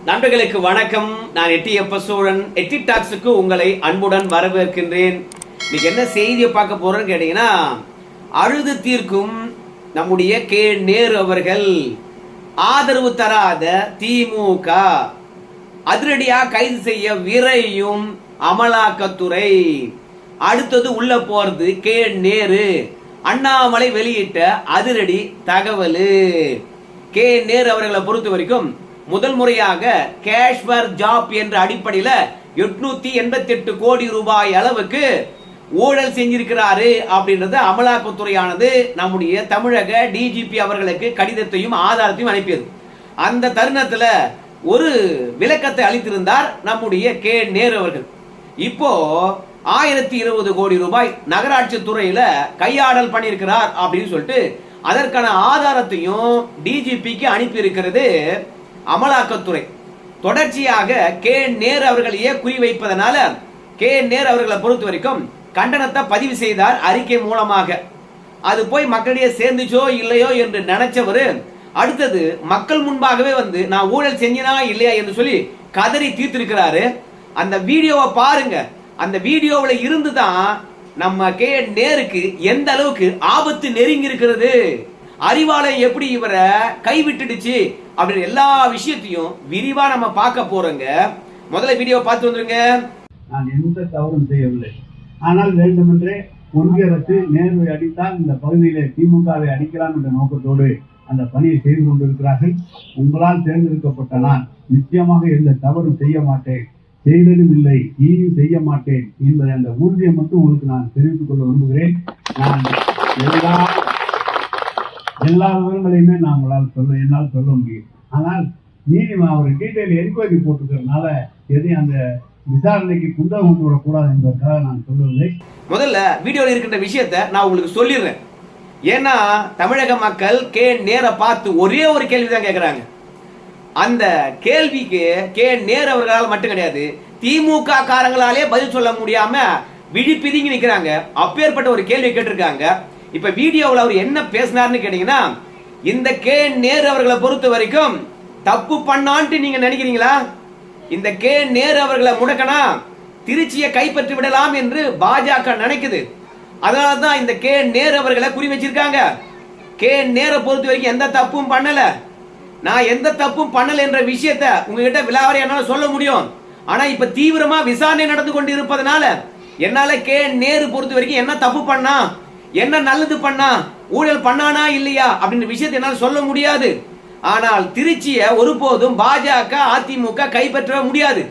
நண்பர்களுக்கு வணக்கம். நான் எட்டி சோழன். எட்டி டாக்ஸுக்கு உங்களை அன்புடன் வரவேற்கின்றேன். இன்னைக்கு என்ன செய்தியை பார்க்க போறோம்னு கேட்டீங்கன்னா, அழுது தீர்க்கும் நம்முடைய கே நேரு அவர்கள் ஆதரவு தராத திமுக அதிரடியா கைது செய்ய விரையும் அமலாக்கத்துறை. அடுத்தது உள்ள போறது கே நேரு. அண்ணாமலை வெளியிட்ட அதிரடி தகவல். கே நேரு அவர்களை பொறுத்த வரைக்கும் முதல் முறையாக கேஷ் ஃபார் ஜாப் என்ற அடிப்படையில் 888 கோடி ரூபாய் அளவுக்கு ஊழல் செஞ்சிருக்கிறாரு அப்படின்றது அமலாக்கத்துறையானது நம்முடைய தமிழக டிஜிபி அவர்களுக்கு கடிதத்தையும் ஆதாரத்தையும் அனுப்பியது. அந்த தருணத்தில் ஒரு விளக்கத்தை அளித்திருந்தார் நம்முடைய கே நேரு அவர்கள். இப்போ 1020 கோடி ரூபாய் நகராட்சி துறையில கையாடல் பண்ணியிருக்கிறார் அப்படின்னு சொல்லிட்டு அதற்கான ஆதாரத்தையும் டிஜிபிக்கு அனுப்பி இருக்கிறது அமலாக்கத்துறை. தொடர்ச்சியாக கே நேரு அவர்களையே குறிவைப்பதனால கே நேரு அவர்களை பொறுத்த வரைக்கும் கண்டனத்தை பதிவு செய்தார் அறிக்கை மூலமாக. அது போய் மக்களிடையே சேர்ந்துச்சோ இல்லையோ என்று நினைச்சவர் அடுத்தது மக்கள் முன்பாகவே வந்து நான் ஊழல் செஞ்சனா இல்லையா என்று சொல்லி கதறி தீர்த்திருக்கிறாரு. அந்த வீடியோவை பாருங்க. அந்த வீடியோவில் இருந்துதான் நம்ம கே நேருக்கு எந்த அளவுக்கு ஆபத்து நெருங்கி இருக்கிறது, அறிவாலயம் எப்படி இவரை கைவிட்டுடுச்சு அப்படின்னு எல்லா விஷயத்தையும் விரிவா நம்ம பார்க்க போறோங்க. முதல்ல வீடியோ பார்த்து வந்துருங்க. நான் எந்த தவறும் செய்யவில்லை. ஆனால் வேண்டுமென்றே ஒன்றிய அரசு நேருவை அடித்தால் இந்த பகுதியிலே திமுகவை அடிக்கலாம் என்ற நோக்கத்தோடு அந்த பணியை செய்து கொண்டிருக்கிறார்கள். உங்களால் தேர்ந்தெடுக்கப்பட்ட நான் நிச்சயமாக எந்த தவறும் செய்ய மாட்டேன், செய்ததும் இல்லை, இனியும் செய்ய மாட்டேன் என்பதை அந்த உறுதியை மட்டும் உங்களுக்கு நான் தெரிவித்துக் கொள்ள விரும்புகிறேன். நான் எல்லா விவரங்களையுமே நான் உங்களால் என்னால் சொல்ல முடியும். ஆனால் நீதிமன்றம் அவர் டீட்டெயில் என்கொயரி போட்டிருக்கிறதுனால எதையும் அந்த விசாரணைக்கு குண்டா கொண்டு வரக்கூடாது என்பதற்காக நான் சொல்லவில்லை. முதல்ல வீடியோவில் இருக்கின்ற விஷயத்தை நான் உங்களுக்கு சொல்லிடுறேன். ஏன்னா தமிழக மக்கள் கே நேரை பார்த்து ஒரே ஒரு கேள்விதான் கேட்கிறாங்க. அந்த கேள்விக்கு கே நேரு அவர்களால் மட்டும் கிடையாது, திமுக காரங்களாலே பதில் சொல்ல முடியாம விழிப்பிதுங்கி நிற்கிறாங்க. அப்பேற்பட்ட ஒரு கேள்வி கேட்டிருக்காங்க. இப்ப வீடியோவில் அவர் என்ன பேசினார்னு கேட்டீங்கன்னா, இந்த கே நேரு அவர்களை பொறுத்த வரைக்கும் தப்பு பண்ணான்ட்டு நீங்க நினைக்கிறீங்களா? இந்த கே நேரு அவர்களை முடக்கனா திருச்சியை கைப்பற்றி விடலாம் என்று பாஜக நினைக்குது. அதனாலதான் இந்த கே நேரு அவர்களை குறி வச்சிருக்காங்க. கே நேரை பொறுத்த வரைக்கும் எந்த தப்பும் பண்ணல. நான் எந்த தப்பும் பண்ணல என்ற விஷயத்தை உங்ககிட்ட விலாவரியா என்னால சொல்ல முடியும். ஆனா இப்ப தீவிரமா விசாரணை நடந்து கொண்டு இருப்பதனால என்னால கே நேரு பொறுத்த வரைக்கும் என்ன தப்பு பண்ணா, என்ன நல்லது பண்ணா, ஊழல் பண்ணானா இல்லையா அப்படின்ற விஷயத்தை என்னால் சொல்ல முடியாது. ஆனால் திருச்சியை ஒருபோதும் பாஜக அதிமுக கைப்பற்ற முடியாது.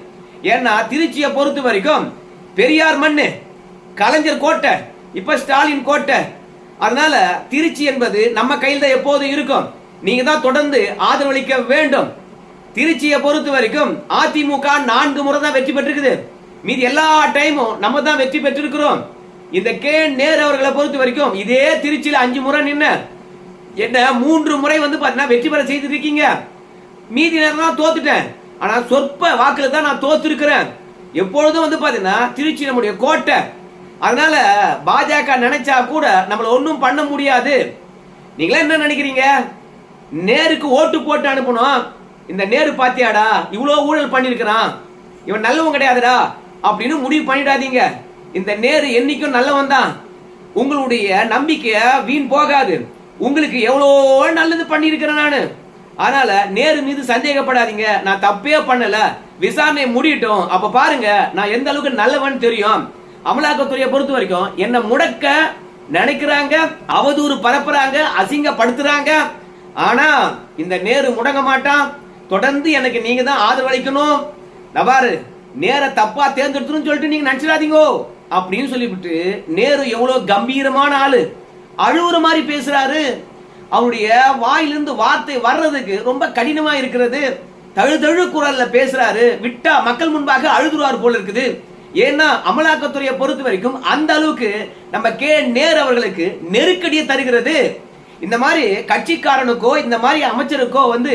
ஏன்னா திருச்சியை பொறுத்த வரைக்கும் பெரியார் மண்ணு, கலைஞர் கோட்டை, இப்ப ஸ்டாலின் கோட்டை. அதனால திருச்சி என்பது நம்ம கையில் தான் எப்போதும் இருக்கும். நீங்க தான் தொடர்ந்து ஆதரவளிக்க வேண்டும். திருச்சியை பொறுத்த வரைக்கும் அதிமுக 4 முறை தான் வெற்றி பெற்றிருக்குது. மீதி எல்லா டைமும் நம்ம தான் வெற்றி பெற்றிருக்கிறோம். இந்த கே நேரு அவர்களை பொறுத்த வரைக்கும் இதே திருச்சியில 5 முறை நின்ன என்ன 3 முறை வந்து பாத்தீங்கன்னா வெற்றி பெற செய்திருக்கீங்க. மீதி நேரம் தான் தோத்துட்டேன். ஆனா சொற்ப வாக்குல தான் நான் தோத்து இருக்கிறேன். எப்பொழுதும் வந்து பாத்தீங்கன்னா திருச்சி நம்முடைய கோட்டை. அதனால பாஜக நினைச்சா கூட நம்மள ஒன்றும் பண்ண முடியாது. நீங்களா என்ன நினைக்கிறீங்க? நேருக்கு ஓட்டு போட்டு அனுப்பணும். இந்த நேரு பாத்தியாடா இவ்வளவு ஊழல் பண்ணிருக்கிறான், இவன் நல்லவன் கிடையாதுடா அப்படின்னு முடிவு பண்ணிடாதீங்க. இந்த நேரு என்னைக்கும் நல்லவன் தான். உங்களுடைய நம்பிக்கை வீண் போகாது. உங்களுக்கு எவ்வளோ நல்லது பண்ணியிருக்கிறேன் நானு. அதனால நேரு மீது சந்தேகப்படாதீங்க. நான் தப்பே பண்ணல, விசாரணை முடியட்டும், அப்ப பாருங்க நான் எந்த அளவுக்கு நல்லவன் தெரியும். அமலாக்கத்துறையை பொறுத்த வரைக்கும் என்ன முடக்க நினைக்கிறாங்க, அவதூறு பரப்புறாங்க, அசிங்கப்படுத்துறாங்க. ஆனா இந்த நேரு முடங்க மாட்டான். தொடர்ந்து எனக்கு நீங்க தான் ஆதரவளிக்கணும். நபாரு நேர தப்பா தேர்ந்தெடுத்துன்னு சொல்லிட்டு நீங்க நினைச்சிடாதீங்க அப்படின்னு சொல்லிவிட்டு நேரு எவ்வளவு கம்பீரமான ஆளு, அழுவுற மாதிரி பேசுறாரு. அவருடைய வாயிலிருந்து வார்த்தை வர்றதுக்கு ரொம்ப கடினமா இருக்கிறது. தழுதழு குரல்ல பேசுறாரு. விட்டா மக்கள் முன்பாக அழுதுறாரு போல இருக்குது. ஏன்னா அமலாக்கத்துறையை பொறுத்த வரைக்கும் அந்த அளவுக்கு நம்ம கே நேரு அவர்களுக்கு நெருக்கடியை தருகிறது. இந்த மாதிரி கட்சிக்காரனுக்கோ இந்த மாதிரி அமைச்சருக்கோ வந்து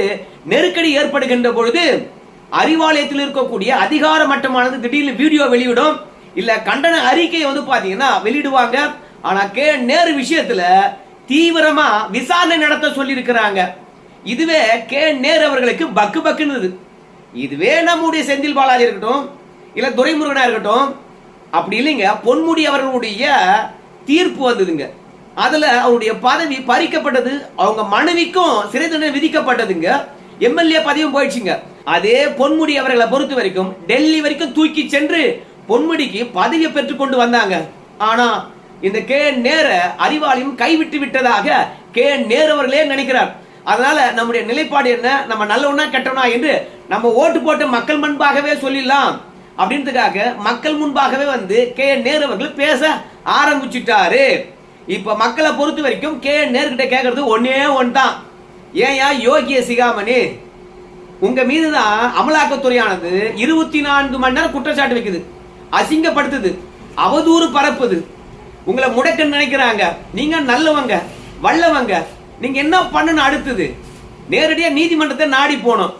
நெருக்கடி ஏற்படுகின்ற பொழுது அறிவாலயத்தில் இருக்கக்கூடிய அதிகார மட்டமானது திடீர்னு வீடியோ வெளியிடும், இல்ல கண்டன அறிக்கையை வந்து பாத்தீங்கன்னா வெளியிடுவாங்க. ஆனா கே நேரு விஷயத்துல தீவிரமா விசாரணை நடத்த சொல்லி இருக்கிறாங்க. இதுவே கே நேரு அவர்களுக்கு பக்கு பக்குன்னு. இதுவே நம்முடைய செந்தில் பாலாஜி இருக்கட்டும் இல்ல துரைமுருகனா இருக்கட்டும், அப்படி இல்லைங்க பொன்முடி அவர்களுடைய தீர்ப்பு வந்ததுங்க. அதுல அவருடைய பதவி பறிக்கப்பட்டது, அவங்க மனைவிக்கும் சிறை தண்டனை விதிக்கப்பட்டதுங்க, எம்எல்ஏ பதவியும் போயிடுச்சுங்க. அதே பொன்முடி அவர்களை பொறுத்த வரைக்கும் டெல்லி வரைக்கும் தூக்கி சென்று பொன்முடிக்கு பதவியை பெற்றுக் கொண்டு வந்தாங்க. ஆனா இந்த கே நேர அறிவாலயம் கைவிட்டு விட்டதாக கே நேரு அவர்களே நினைக்கிறார். அதனால நம்முடைய நிலைப்பாடு என்ன, நம்ம நல்லவனா கெட்டவனா என்று நம்ம ஓட்டு போட்டு மக்கள் முன்பாகவே சொல்லிடலாம் அப்படின்றதுக்காக மக்கள் முன்பாகவே வந்து கே நேரு அவர்கள் பேச ஆரம்பிச்சுட்டாரு. இப்ப மக்களை பொறுத்த வரைக்கும் கே நேரு கிட்ட கேட்கறது ஒன்னே ஒன்றுதான், ஏயா யோகிய சிகாமணி உங்க மீதுதான் அமலாக்கத்துறையானது 24 மணி நேரம் குற்றச்சாட்டு வைக்குது, அசிங்கப்படுத்துது, அவதூறு பரப்புது, உங்களை முடக்க நினைக்கிறாங்க. நீங்க நல்லவங்க வல்லவங்க, நீங்க என்ன பண்ணணும், அடுத்தது நேரடியா நீதிமன்றத்தை நாடி போனோம்.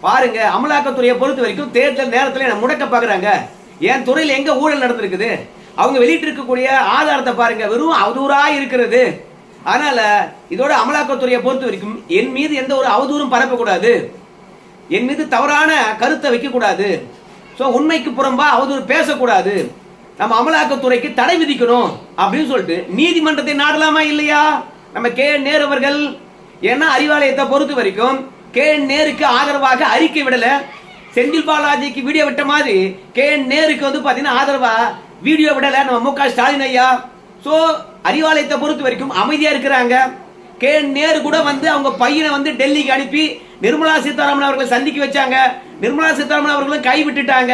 பாருங்க அமலாக்கத்துறையை பொறுத்த வரைக்கும் தேர்தல் நேரத்தில் முடக்க பாக்குறாங்க. என் துறையில் எங்க ஊழல் நடந்திருக்குது, அவங்க வெளியிட்டு இருக்கக்கூடிய ஆதாரத்தை பாருங்க, வெறும் அவதூறா இருக்கிறது. அதனால இதோட அமலாக்கத்துறையை பொறுத்த வரைக்கும் என் மீது எந்த ஒரு அவதூறும் பரப்பக்கூடாது, என் மீது தவறான கருத்தை வைக்க கூடாது, உண்மைக்கு புறம்பா அவதூறு பேசக்கூடாது, நம்ம அமலாக்கத்துறைக்கு தடை விதிக்கணும் அப்படின்னு சொல்லிட்டு நீதிமன்றத்தை நாடலாமா இல்லையா நம்ம கே நேரு அவர்கள்? ஏன்னா அறிவாலயத்தை பொறுத்த வரைக்கும் கே நேருக்கு ஆதரவாக அறிக்கை விடல, செந்தில் பாலாஜிக்கு வீடியோ விட்ட மாதிரி கே நேருக்கு வந்து பாத்தீங்கன்னா ஆதரவா வீடியோ விடல நம்ம மு க ஸ்டாலின் ஐயா. சோ அறிவாலயத்தை பொறுத்த வரைக்கும் அமைதியா இருக்கிறாங்க. கே நேரு கூட வந்து அவங்க பையனை வந்து டெல்லிக்கு அனுப்பி நிர்மலா சீதாராமன் அவர்களை சந்திக்க வச்சாங்க. நிர்மலா சீதாராமன் அவர்களும் கை விட்டுட்டாங்க.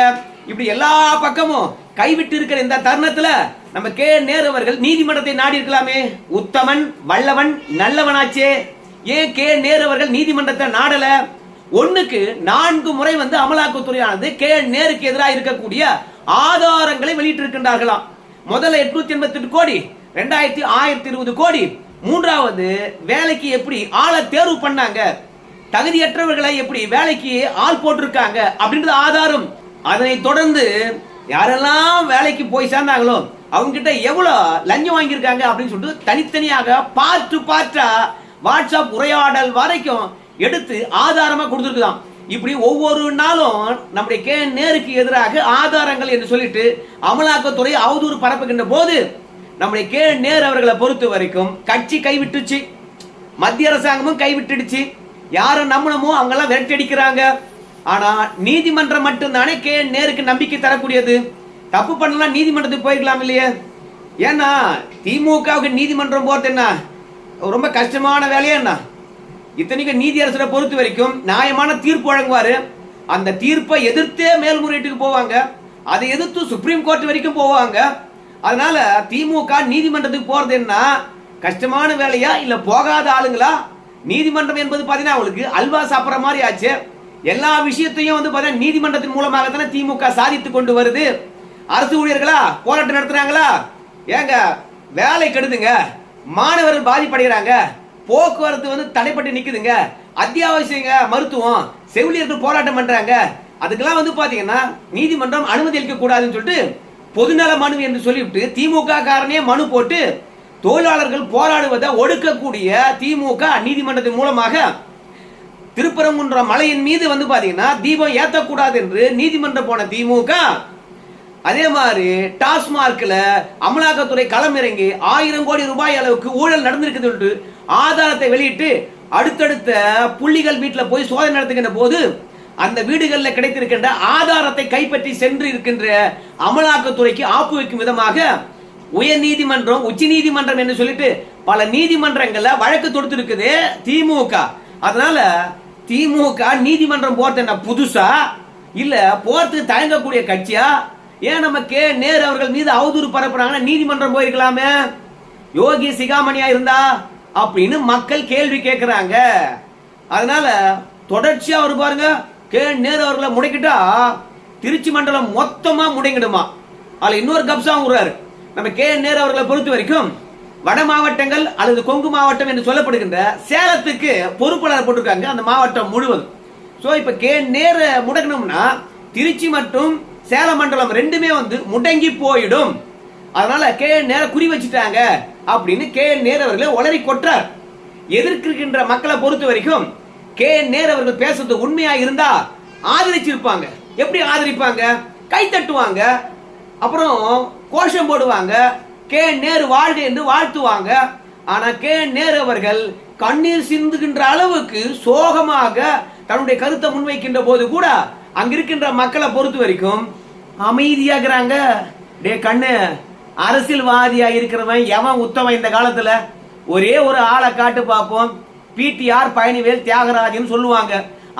இப்படி எல்லா பக்கமும் கைவிட்டு இருக்கிற இந்த தருணத்துல நம்ம கே நேரு அவர்கள் நீதிமன்றத்தை நாடி இருக்கலாமே. உத்தமன் வல்லவன் நல்லவனாச்சே, ஏன் கே நேரு அவர்கள் நீதிமன்றத்தை நாடல? 1க்கு 4 முறை வந்து அமலாக்கத்துறையானது கே நேருக்கு எதிராக இருக்கக்கூடிய ஆதாரங்களை வெளியிட்டு இருக்கின்றார்களாம். முதல்ல 888 கோடி, 1020 கோடி, 3வது வேலைக்கு எப்படி ஆளை தேர்வு பண்ணாங்க, தகுதியற்றவர்களை எப்படி வேலைக்கு ஆள் போட்டிருக்காங்க அப்படின்றது ஆதாரம். அதனை தொடர்ந்து யாரெல்லாம் வேலைக்கு போய் சேர்ந்தாங்களோ அவங்க கிட்ட எவ்வளவு லஞ்சம் வாங்கியிருக்காங்க அப்படின்னு சொல்லிட்டு தனித்தனியாக பார்ட்டா வாட்ஸ்அப் உரையாடல் வரைக்கும் எடுத்து ஆதாரமா கொடுத்துருக்கலாம். இப்படி ஒவ்வொரு நாளும் நம்முடைய கே நேருக்கு எதிராக ஆதாரங்கள் என்று சொல்லிட்டு அமலாக்கத்துறை அவதூறு பரப்புகின்ற போது நம்முடைய கே நேரு அவர்களை பொறுத்த வரைக்கும் கட்சி கைவிட்டுச்சு, மத்திய அரசாங்கமும் கைவிட்டுடுச்சு, யாரும் நம்மளமோ அவங்க எல்லாம் விரட்டடிக்கிறாங்க. ஆனா நீதிமன்றம் மட்டும்தானே கே நேருக்கு நம்பிக்கை தரக்கூடியது. தப்பு பண்ணலாம் நீதிமன்றத்துக்கு போயிருக்கலாம் இல்லையே. ஏன்னா திமுகவுக்கு நீதிமன்றம் போறது என்ன ரொம்ப கஷ்டமான வேலையா என்ன? இத்தனைக்கும் நீதியரசரை பொறுத்த வரைக்கும் நியாயமான தீர்ப்பு வழங்குவாரு, அந்த தீர்ப்பை எதிர்த்தே மேல்முறையீட்டுக்கு போவாங்க, அதை எதிர்த்து சுப்ரீம் கோர்ட் வரைக்கும் போவாங்க. அதனால திமுக நீதிமன்றத்துக்கு போறது என்ன கஷ்டமான வேலையா இல்ல போகாத ஆளுங்களா? நீதிமன்றம் என்பது பாத்தீங்கன்னா அவங்களுக்கு அல்வா சாப்பிட்ற மாதிரி ஆச்சு. எல்லா விஷயத்தையும் வந்து பாத்தீங்கன்னா நீதிமன்றத்தின் மூலமாக தானே திமுக சாதித்து கொண்டு வருது. அரசு ஊழியர்களா போராட்டம் நடத்துறாங்களா? ஏங்க வேலை கெடுதுங்க, மாணவர்கள் பாதிப்படைகிறாங்க, போக்குவரத்து வந்து தடைப்பட்டு நிக்குதுங்க, அத்தியாவசியங்க மருத்துவம், செவிலியர்கள் போராட்டம் பண்றாங்க, அதுக்கெல்லாம் வந்து பாத்தீங்கன்னா நீதிமன்றம் அனுமதி அளிக்க கூடாதுன்னு சொல்லிட்டு பொதுநல மனு என்று சொல்லிவிட்டு திமுக காரனே மனு போட்டு தொழிலாளர்கள் போராடுவதை ஒடுக்கக்கூடிய திமுக நீதிமன்றத்தின் மூலமாக திருப்பரங்குன்ற மலையின் மீது வந்து பாத்தீங்கன்னா தீபம் ஏத்தக்கூடாது என்று நீதிமன்றம் போன திமுக அதே மாதிரி டாஸ்மார்க்ல அமலாக்கத்துறை களம் இறங்கி 1000 கோடி ரூபாய் அளவுக்கு ஊழல் நடந்திருக்குது ஆதாரத்தை வெளியிட்டு அடுத்தடுத்த புள்ளிகள் வீட்டில் போய் சோதனை நடத்துகின்ற போது அந்த வீடுகளில் கிடைத்திருக்கின்ற ஆதாரத்தை கைப்பற்றி சென்று இருக்கின்ற அமலாக்கத்துறைக்கு ஆப்பு வைக்கும் விதமாக உயர் நீதிமன்றம் உச்ச நீதிமன்றம் என்று சொல்லிட்டு பல நீதிமன்றங்கள்ல வழக்கு தொடுத்திருக்குது திமுக. அதனால திமுக நீதிமன்றம் போறது என்ன புதுசா இல்ல போறதுக்கு தயங்கக்கூடிய கட்சியா? ஏன் நம்ம கே நேரு அவர்கள் மீது அவதூறு பரப்புறாங்கன்னா நீதிமன்றம் போயிருக்கலாமே, யோகி சிகாமணியா இருந்தா அப்படின்னு மக்கள் கேள்வி கேட்கிறாங்க. அதனால தொடர்ச்சியா அவர் பாருங்க கே நேரு அவர்களை முடக்கிட்டா திருச்சி மண்டலம் மொத்தமா முடங்கிடுமா. அதுல இன்னொரு கப்சா விடுறாரு. நம்ம கே நேரு அவர்களை பொறுத்த வரைக்கும் வட மாவட்டங்கள் அல்லது கொங்கு மாவட்டம் என்று சொல்லப்படுகின்ற சேலத்துக்கு பொறுப்பாளர் போட்டிருக்காங்க அந்த மாவட்டம் முழுவதும். சோ இப்ப கே நேரு முடக்கணும்னா திருச்சி மற்றும் சேலம் மண்டலம் ரெண்டுமே வந்து முடங்கி போயிடும். அதனால கே நேரு குறி வச்சுட்டாங்க அப்படின்னு கே நேரு அவர்களை உளறி கொற்றார். எதிர்க்கின்ற மக்களை பொறுத்த வரைக்கும் கே நேரு அவர்கள் பேசுறது உண்மையா இருந்தா ஆதரிச்சிருப்பாங்க. எப்படி ஆதரிப்பாங்க? கை தட்டுவாங்க, அப்புறம் கோஷம் போடுவாங்க, கே நேரு வாழ்க என்று வாழ்த்துவாங்க. ஆனா கே நேரு அவர்கள் கண்ணீர் சிந்துகின்ற அளவுக்கு சோகமாக தன்னுடைய கருத்தை முன்வைக்கின்ற போது கூட அங்க இருக்கின்ற மக்களை பொறுத்த வரைக்கும் அமைதியாகிறாங்க. டே கண்ணு, அரசியல்வாதியா இருக்கிறவன் எவன் உத்தமன் இந்த காலத்துல? ஒரே ஒரு ஆளை காட்டு பார்ப்போம். பிடிஆர் பழனிவேல் தியாகராஜன் சொல்லுவாங்க.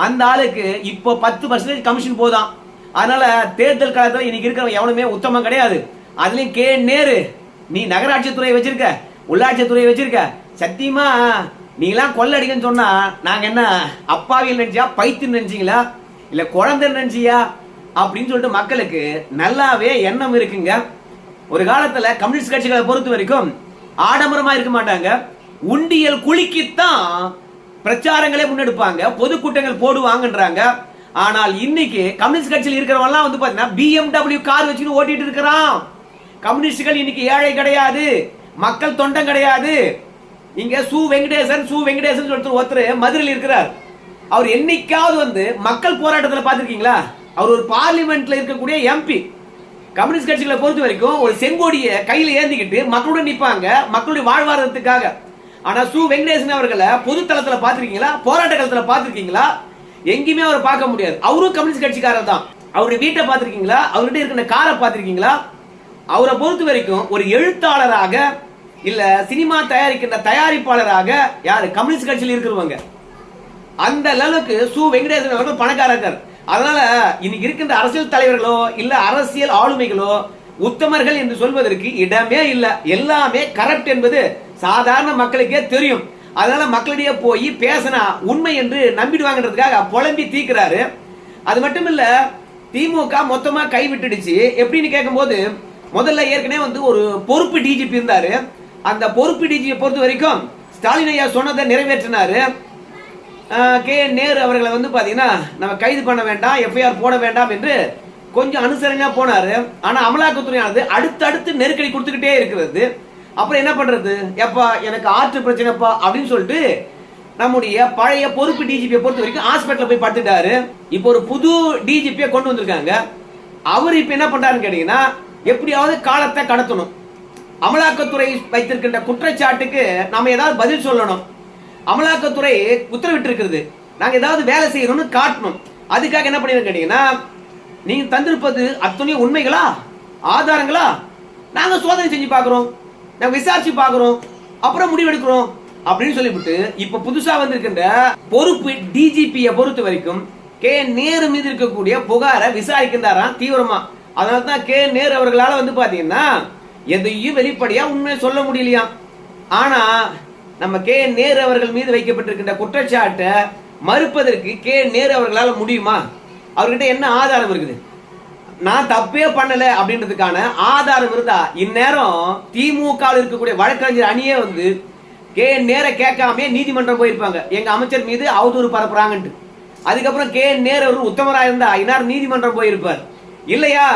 அந்த ஆளுக்கு இப்போ 10% கமிஷன் போதான். அதனால தேர்தல் காலத்துல இன்னைக்கு இருக்கிறவன் எவனுமே உத்தமம் கிடையாது. அதுலயும் கே நேரு, நீ நகராட்சி துறை வச்சிருக்க, உள்ளாட்சி துறை வச்சிருக்க, சத்தியமா நீ எல்லாம் கொள்ளடிக்கன்னு சொன்னா நாங்க என்ன அப்பாவியில் நினைச்சியா, பைத்தியம் நினைச்சீங்களா, இல்ல குழந்தை நினைச்சியா அப்படின்னு சொல்லிட்டு மக்களுக்கு நல்லாவே எண்ணம் இருக்குங்க. ஒரு காலத்துல கம்யூனிஸ்ட் கட்சிகளை பொறுத்த வரைக்கும் ஆடம்பரமா இருக்க மாட்டாங்க, உண்டியல் குலுக்கித்தான் பிரச்சாரங்களே முன்னெடுப்பாங்க, பொதுக்கூட்டங்கள் போடுவாங்கன்றாங்க. ஆனால் இன்னைக்கு கம்யூனிஸ்ட் கட்சியில் இருக்கிறவங்க வந்து பாத்தீங்கன்னா BMW கார் வச்சுட்டு ஓட்டிட்டு இருக்கிறான். கம்யூனிஸ்டுகள் இன்னைக்கு ஏழை கிடையாது, மக்கள் தொண்டம் கிடையாது. இங்க சு வெங்கடேசன் சொல்லிட்டு ஒருத்தர் மதுரையில் இருக்கிறார். அவர் என்னைக்காவது வந்து மக்கள் போராட்டத்தில் பார்த்திருக்கீங்களா? அவர் ஒரு பார்லிமெண்ட்ல இருக்கக்கூடிய எம்பி. கம்யூனிஸ்ட் கட்சிகளை பொறுத்த வரைக்கும் ஒரு செங்கோடிய கையில ஏந்திக்கிட்டு மக்களுடன் நிற்பாங்க, மக்களுடைய வாழ்வாதாரத்துக்காக. ஆனா சு வெங்கடேசன் அவர்களை பொது தளத்துல பார்த்திருக்கீங்களா? போராட்ட காலத்துல பார்த்திருக்கீங்களா? எங்கேயுமே அவர் பார்க்க முடியாது. அவரும் கம்யூனிஸ்ட் கட்சிக்காரர் தான். அவருடைய வீட்டை பார்த்திருக்கீங்களா? அவர்கிட்ட இருக்கிற காரை பார்த்திருக்கீங்களா? அவரை பொறுத்த வரைக்கும் ஒரு எழுத்தாளராக இல்ல சினிமா தயாரிக்கின்ற தயாரிப்பாளராக யாரு கம்யூனிஸ்ட் கட்சியில் இருக்கிறவங்க. அந்த அளவுக்கு சு வெங்கடேசன் அவர்கள் பணக்காரர்கள். அதனால இன்னைக்கு இருக்கின்ற அரசியல் தலைவர்களோ இல்ல அரசியல் ஆளுமைகளோ உத்தமர்கள் என்று சொல்வதற்கு இடமே இல்ல. எல்லாமே கரப்ட் என்பது சாதாரண மக்களுக்கே தெரியும். அதனால மக்களிடையே போய் பேசினா உண்மை என்று நம்பிடுவாங்கன்றதுக்காக புலம்பி தீக்குறாரு. அது மட்டும் இல்ல, திமுக மொத்தமா கைவிட்டுடுச்சு. எப்படின்னு கேட்கும் போது, முதல்ல ஏற்கனவே வந்து ஒரு பொறுப்பு டிஜிபி இருந்தாரு. அந்த பொறுப்பு டிஜிபி பொறுத்த வரைக்கும் ஸ்டாலின் ஐயா சொன்னதை நிறைவேற்றினாரு. கே நேரு அவர்களை வந்து பாத்தீங்கன்னா நம்ம கைது பண்ண வேண்டாம், எஃப்ஐஆர் போட வேண்டாம் என்று கொஞ்சம் அனுசரணையா போனாரு. ஆனா அமலாக்கத்துறையானது அடுத்தடுத்து நெருக்கடி கொடுத்துக்கிட்டே இருக்கிறது. அப்புறம் என்ன பண்றது? எப்பா எனக்கு ஆற்று பிரச்சனைப்பா அப்படின்னு சொல்லிட்டு நம்முடைய பழைய பொறுப்பு டிஜிபியை பொறுத்த வரைக்கும் ஹாஸ்பிட்டல் போய் படுத்துட்டாரு. இப்போ ஒரு புது டிஜிபியை கொண்டு வந்திருக்காங்க. அவர் இப்ப என்ன பண்றாருன்னு கேட்டீங்கன்னா, எப்படியாவது காலத்தை கடத்தணும். அமலாக்கத்துறை வைத்திருக்கின்ற குற்றச்சாட்டுக்கு நாம ஏதாவது பதில் சொல்லணும். அமலாக்கத்துறை உத்தரவிட்டு இருக்கிறது, நாங்க ஏதாவது வேலை செய்யணும்னு காட்டணும். அதுக்காக என்ன பண்ணி கேட்டீங்கன்னா, நீங்க தந்திருப்பது அத்தனை உண்மைகளா, ஆதாரங்களா, நாங்க சோதனை செஞ்சு பாக்குறோம், நாங்க விசாரிச்சு பாக்குறோம், அப்புறம் முடிவெடுக்கிறோம் அப்படின்னு சொல்லிவிட்டு இப்ப புதுசா வந்திருக்கின்ற பொறுப்பு டிஜிபியை பொறுத்த வரைக்கும் கே நேரு மீது இருக்கக்கூடிய புகாரை விசாரிக்கின்றாராம் தீவிரமா. அதனால்தான் கே நேரு அவர்களால வந்து பாத்தீங்கன்னா எதையும் வெளிப்படையா உண்மையை சொல்ல முடியலையா. ஆனா நம்ம கே நேரு அவர்கள் மீது வைக்கப்பட்டிருக்கின்ற குற்றச்சாட்டை மறுப்பதற்கு கே நேரு அவர்களால் முடியுமா? அவர்கிட்ட என்ன ஆதாரம் இருக்குது? நான் தப்பே பண்ணல அப்படின்றதுக்கான ஆதாரம் இருந்தா இந்நேரம் திமுக இருக்கக்கூடிய வழக்கறிஞர் அணியே வந்து கே நேர கேட்காம நீதிமன்றம் போயிருப்பாங்க, எங்க அமைச்சர் மீது அவதூறு பரப்புறாங்கன்ட்டு. அதுக்கப்புறம் கே நேரு அவர் உத்தமராக இருந்தா இந்நேரம் நீதிமன்றம் போயிருப்பார். இல்லையா,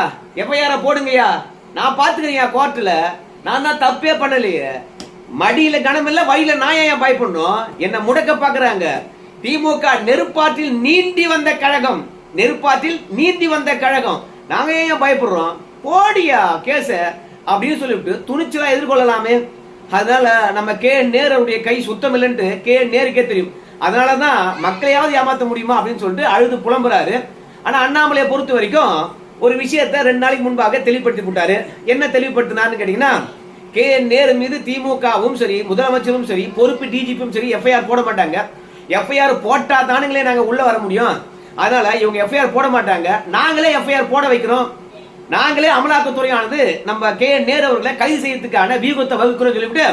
எஃப்ஐஆர் போடுங்கய்யா, நான் பாத்துக்கிறேன் கோர்ட்ல, நான் தான் தப்பே பண்ணலையே, மடியில கனம் இல்ல வழியில நான் ஏன் பயப்படணும், என்ன முடக்க பாக்குறாங்க. திமுக நெருப்பாற்றில் நீந்தி வந்த கழகம், நெருப்பாற்றில் நீந்தி வந்த கழகம், நாங்க ஏன் பயப்படுறோம், போடியா கேச அப்படின்னு சொல்லிவிட்டு துணிச்சலா எதிர்கொள்ளலாமே. அதனால நம்ம கே நேருடைய கை சுத்தம் இல்லைன்ட்டு கே நேருக்கே தெரியும். அதனாலதான் மக்களையாவது ஏமாத்த முடியுமா அப்படின்னு சொல்லிட்டு அழுது புலம்புறாரு. ஆனா அண்ணாமலையை பொறுத்த வரைக்கும் ஒரு விஷயத்தை 2 நாளைக்கு முன்பாக தெளிவுபடுத்தி விட்டாரு. என்ன தெளிவுபடுத்தினார்னு கேட்டீங்கன்னா, கே நேரு மீது திமுகவும் சரி முதலமைச்சரும் சரி பொறுப்பு டிஜிபியும் சரி எஃப்ஐஆர் போட மாட்டாங்க. எஃப்ஐஆர் போட்டா தானுங்களே நாங்க உள்ள வர முடியும். அதனால இவங்க எஃப்ஐஆர் போட மாட்டாங்க, நாங்களே எஃப்ஐஆர் போட வைக்கிறோம், நாங்களே அமலாக்கத்துறையானது நம்ம கே நேரு அவர்களை கைது செய்யறதுக்கான வியூகத்தை வகுக்கிறோம் சொல்லிவிட்டு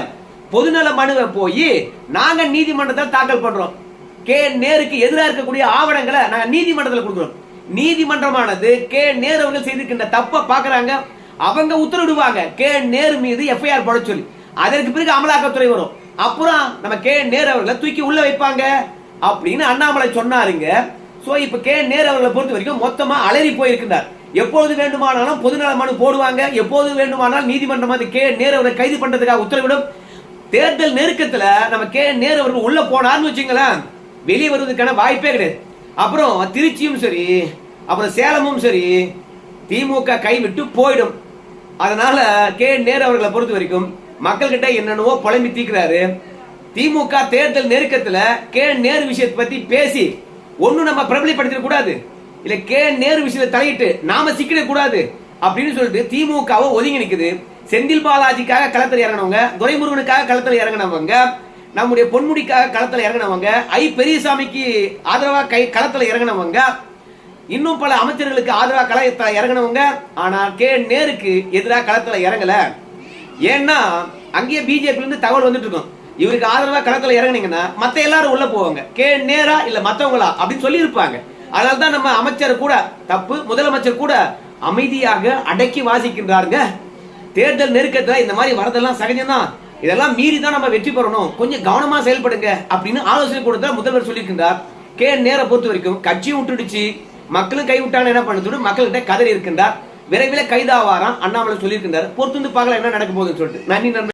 பொதுநல மனுவை போய் நாங்க நீதிமன்றத்தில் தாக்கல் பண்றோம். கே நேருக்கு எதிராக இருக்கக்கூடிய ஆவணங்களை நாங்க நீதிமன்றத்தில் கொடுக்கிறோம். நீதிமன்றமானது கே நேரு அவர்கள் செய்திருக்கின்ற தப்ப பாக்குறாங்க, அவங்க உத்தரவிடுவாங்க கே நேரு மீது எஃப்ஐஆர் போட சொல்லி. அதற்கு பிறகு அமலாக்கத்துறை வரும், அப்புறம் நம்ம கே நேரு அவர்களை தூக்கி உள்ள வைப்பாங்க அப்படின்னு அண்ணாமலை சொன்னாருங்க. சோ இப்ப கே நேரு அவர்களை பொறுத்த வரைக்கும் மொத்தமா அலறி போயிருக்கிறார். எப்பொழுது வேண்டுமானாலும் பொதுநல மனு போடுவாங்க, எப்போது வேண்டுமானாலும் நீதிமன்றம் வந்து கே நேரு அவர்களை கைது பண்றதுக்காக உத்தரவிடும். தேர்தல் நெருக்கத்துல நம்ம கே நேரு அவர்கள் உள்ள போனார்னு வச்சுங்களேன், வெளியே வருவதற்கான வாய்ப்பே கிடையாது. அப்புறம் திருச்சியும் சரி, அப்புறம் சேலமும் சரி, திமுக கைவிட்டு போயிடும். அதனால கே நேரு அவர்களை பொறுத்த வரைக்கும் மக்கள்கிட்ட என்னென்னவோ புலம்பி தீக்குறாரு. திமுக தேர்தல் நெருக்கத்துல கே நேரு விஷயத்தை பத்தி பேசி ஒன்னும் நம்ம பிரபலப்படுத்திட கூடாது, இல்ல கே நேரு விஷயத்தை தலையிட்டு நாம சிக்கிட கூடாது அப்படின்னு சொல்லிட்டு திமுகவை ஒதுங்கி நிக்குது. செந்தில் பாலாஜிக்காக களத்தில் இறங்கினவங்க, துரைமுருகனுக்காக களத்தில் இறங்கினவங்க, நம்முடைய பொன்முடிக்காக களத்தில் இறங்கினவங்க, ஐ பெரியசாமிக்கு ஆதரவா களத்தில் இறங்கினவங்க, இன்னும் பல அமைச்சர்களுக்கு ஆதரவா களத்தில் இறங்கினவங்க. ஆனா கே நேருக்கு எதிராக களத்தில் இறங்கல. ஏன்னா அங்கேயே பிஜேபி இருந்து தகவல் வந்துட்டு இருக்கும், இவருக்கு ஆதரவா களத்தில் இறங்கினீங்கன்னா மத்த எல்லாரும் உள்ள போவாங்க, கே நேரா இல்ல மத்தவங்களா அப்படின்னு சொல்லி இருப்பாங்க. அதனால தான் நம்ம அமைச்சர் கூட தப்பு, முதலமைச்சர் கூட அமைதியாக அடக்கி வாசிக்கின்றாருங்க. தேர்தல் நெருக்கத்துல இந்த மாதிரி வரதெல்லாம் சகஜம்தான், இதெல்லாம் மீறி தான் நம்ம வெற்றி பெறணும், கொஞ்சம் கவனமா செயல்படுங்க அப்படின்னு ஆலோசனை கொடுத்தா முதல்வர் சொல்லியிருக்கின்றார். கே நேர பொறுத்த வரைக்கும் கட்சியும் விட்டுடுச்சு, மக்களும் கைவிட்டாங்க, என்ன பண்ணுறது, மக்கள்கிட்ட கதறி இருக்கின்றார். விரைவில் கைதாவாராம் அண்ணாமலை சொல்லியிருக்கின்றார். பொறுத்து வந்து பார்க்கலாம் என்ன நடக்க போகுதுன்னு சொல்லிட்டு. நன்றி நண்பர்களே.